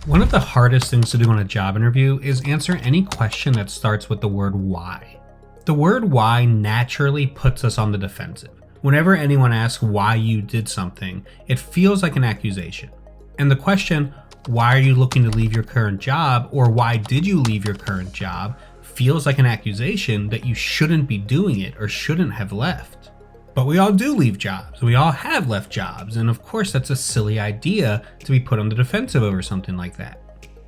One of the hardest things to do on a job interview is answer any question that starts with the word why. The word why naturally puts us on the defensive. Whenever anyone asks why you did something, it feels like an accusation. And the question, why are you looking to leave your current job, or why did you leave your current job, feels like an accusation that you shouldn't be doing it or shouldn't have left. But we all do leave jobs, we all have left jobs, and of course that's a silly idea to be put on the defensive over something like that.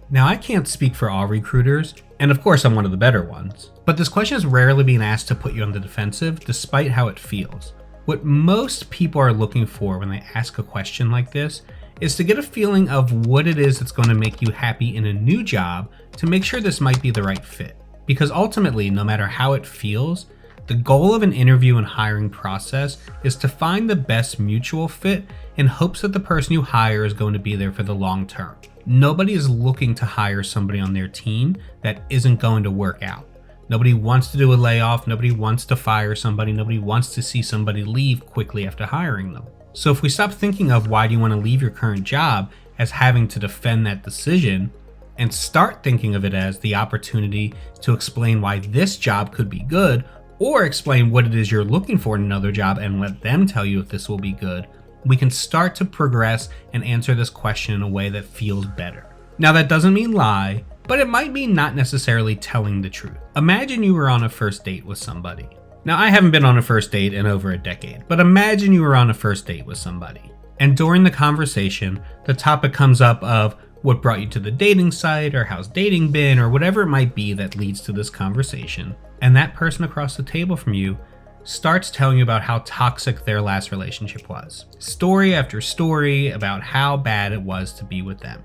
Now I can't speak for all recruiters, and of course I'm one of the better ones, but this question is rarely being asked to put you on the defensive despite how it feels. What most people are looking for when they ask a question like this is to get a feeling of what it is that's going to make you happy in a new job to make sure this might be the right fit. Because ultimately, no matter how it feels, the goal of an interview and hiring process is to find the best mutual fit in hopes that the person you hire is going to be there for the long term. Nobody is looking to hire somebody on their team that isn't going to work out. Nobody wants to do a layoff, nobody wants to fire somebody, nobody wants to see somebody leave quickly after hiring them. So if we stop thinking of why do you want to leave your current job as having to defend that decision, and start thinking of it as the opportunity to explain why this job could be good, or explain what it is you're looking for in another job and let them tell you if this will be good, we can start to progress and answer this question in a way that feels better. Now that doesn't mean lie, but it might mean not necessarily telling the truth. Imagine you were on a first date with somebody. Now I haven't been on a first date in over a decade, but imagine you were on a first date with somebody. And during the conversation, the topic comes up of what brought you to the dating site, or how's dating been, or whatever it might be that leads to this conversation. And that person across the table from you starts telling you about how toxic their last relationship was. Story after story about how bad it was to be with them.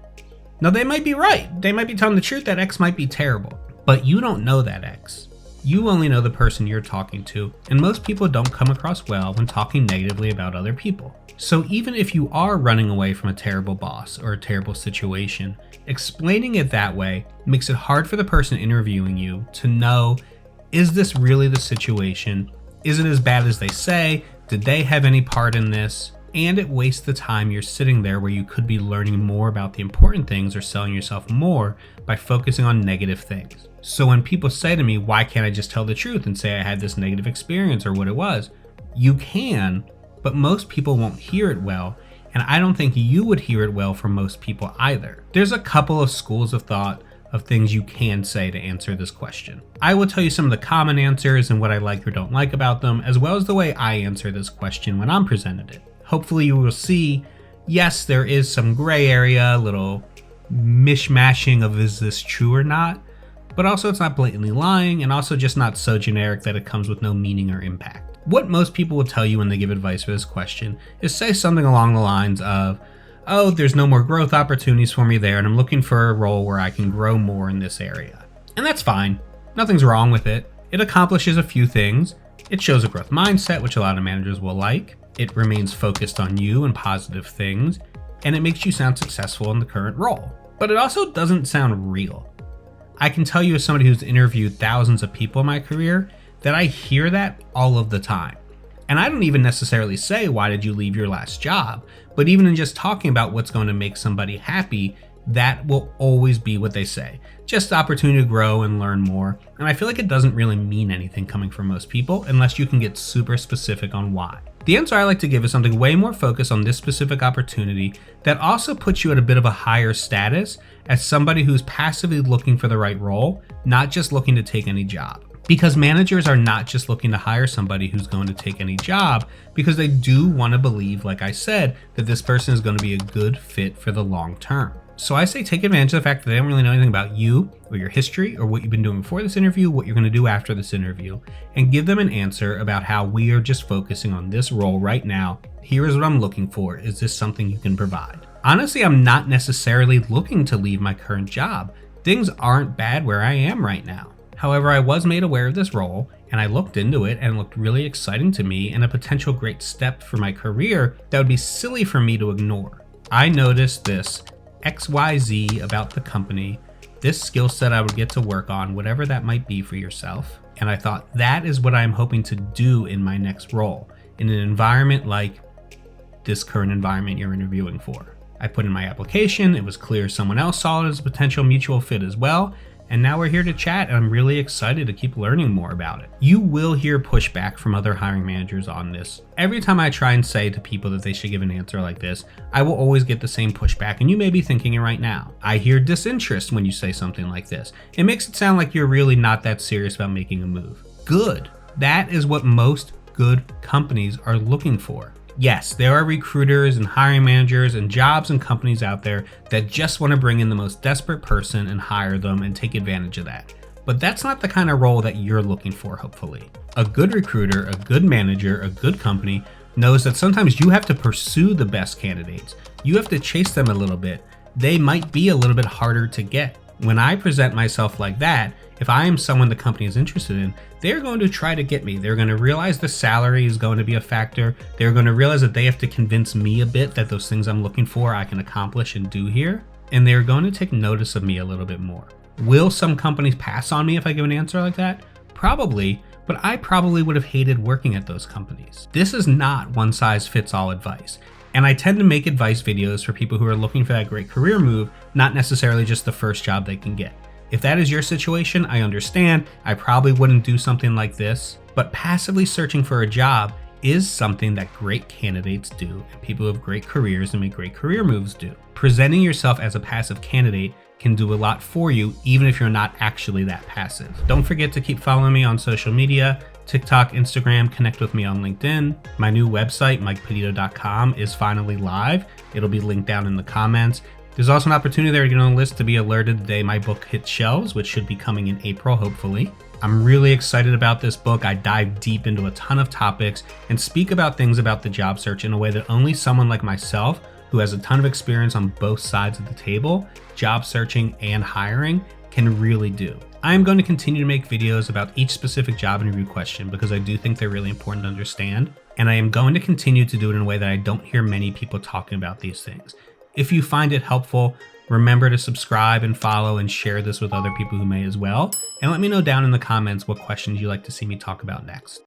Now they might be right. They might be telling the truth. That ex might be terrible. But you don't know that ex. You only know the person you're talking to, and most people don't come across well when talking negatively about other people. So even if you are running away from a terrible boss or a terrible situation, explaining it that way makes it hard for the person interviewing you to know, is this really the situation? Is it as bad as they say? Did they have any part in this? And it wastes the time you're sitting there where you could be learning more about the important things or selling yourself more by focusing on negative things. So when people say to me, why can't I just tell the truth and say I had this negative experience or what it was? You can, but most people won't hear it well, and I don't think you would hear it well from most people either. There's a couple of schools of thought of things you can say to answer this question. I will tell you some of the common answers and what I like or don't like about them, as well as the way I answer this question when I'm presented it. Hopefully you will see, yes, there is some gray area, a little mishmashing of is this true or not, but also it's not blatantly lying, and also just not so generic that it comes with no meaning or impact. What most people will tell you when they give advice for this question is say something along the lines of, oh, there's no more growth opportunities for me there, and I'm looking for a role where I can grow more in this area. And that's fine. Nothing's wrong with it. It accomplishes a few things. It shows a growth mindset, which a lot of managers will like. It remains focused on you and positive things, and it makes you sound successful in the current role. But it also doesn't sound real. I can tell you as somebody who's interviewed thousands of people in my career that I hear that all of the time. And I don't even necessarily say, why did you leave your last job? But even in just talking about what's going to make somebody happy, that will always be what they say. Just the opportunity to grow and learn more. And I feel like it doesn't really mean anything coming from most people unless you can get super specific on why. The answer I like to give is something way more focused on this specific opportunity that also puts you at a bit of a higher status as somebody who's passively looking for the right role, not just looking to take any job. Because managers are not just looking to hire somebody who's going to take any job, because they do want to believe, like I said, that this person is going to be a good fit for the long term. So I say take advantage of the fact that they don't really know anything about you or your history or what you've been doing before this interview, what you're going to do after this interview, and give them an answer about how we are just focusing on this role right now. Here is what I'm looking for. Is this something you can provide? Honestly, I'm not necessarily looking to leave my current job. Things aren't bad where I am right now. However, I was made aware of this role, and I looked into it and it looked really exciting to me and a potential great step for my career that would be silly for me to ignore. I noticed this XYZ about the company, this skill set I would get to work on, whatever that might be for yourself, and I thought that is what I'm hoping to do in my next role, in an environment like this current environment you're interviewing for. I put in my application, it was clear someone else saw it as a potential mutual fit as well, and now we're here to chat and I'm really excited to keep learning more about it. You will hear pushback from other hiring managers on this. Every time I try and say to people that they should give an answer like this, I will always get the same pushback, and you may be thinking it right now. I hear disinterest when you say something like this. It makes it sound like you're really not that serious about making a move. Good. That is what most good companies are looking for. Yes, there are recruiters and hiring managers and jobs and companies out there that just want to bring in the most desperate person and hire them and take advantage of that. But that's not the kind of role that you're looking for, hopefully. A good recruiter, a good manager, a good company knows that sometimes you have to pursue the best candidates. You have to chase them a little bit. They might be a little bit harder to get. When I present myself like that, if I am someone the company is interested in, they're going to try to get me. They're going to realize the salary is going to be a factor. They're going to realize that they have to convince me a bit that those things I'm looking for I can accomplish and do here. And they're going to take notice of me a little bit more. Will some companies pass on me if I give an answer like that? Probably, but I probably would have hated working at those companies. This is not one size fits all advice. And I tend to make advice videos for people who are looking for that great career move, not necessarily just the first job they can get. If that is your situation, I understand. I probably wouldn't do something like this, but passively searching for a job is something that great candidates do and people who have great careers and make great career moves do. Presenting yourself as a passive candidate can do a lot for you, even if you're not actually that passive. Don't forget to keep following me on social media, TikTok, Instagram, connect with me on LinkedIn. My new website, MikePedito.com, is finally live. It'll be linked down in the comments. There's also an opportunity there to get on the list to be alerted the day my book hits shelves, which should be coming in April, hopefully. I'm really excited about this book. I dive deep into a ton of topics and speak about things about the job search in a way that only someone like myself, who has a ton of experience on both sides of the table, job searching and hiring, can really do. I am going to continue to make videos about each specific job interview question because I do think they're really important to understand, and I am going to continue to do it in a way that I don't hear many people talking about these things. If you find it helpful, remember to subscribe and follow and share this with other people who may as well, and let me know down in the comments what questions you'd like to see me talk about next.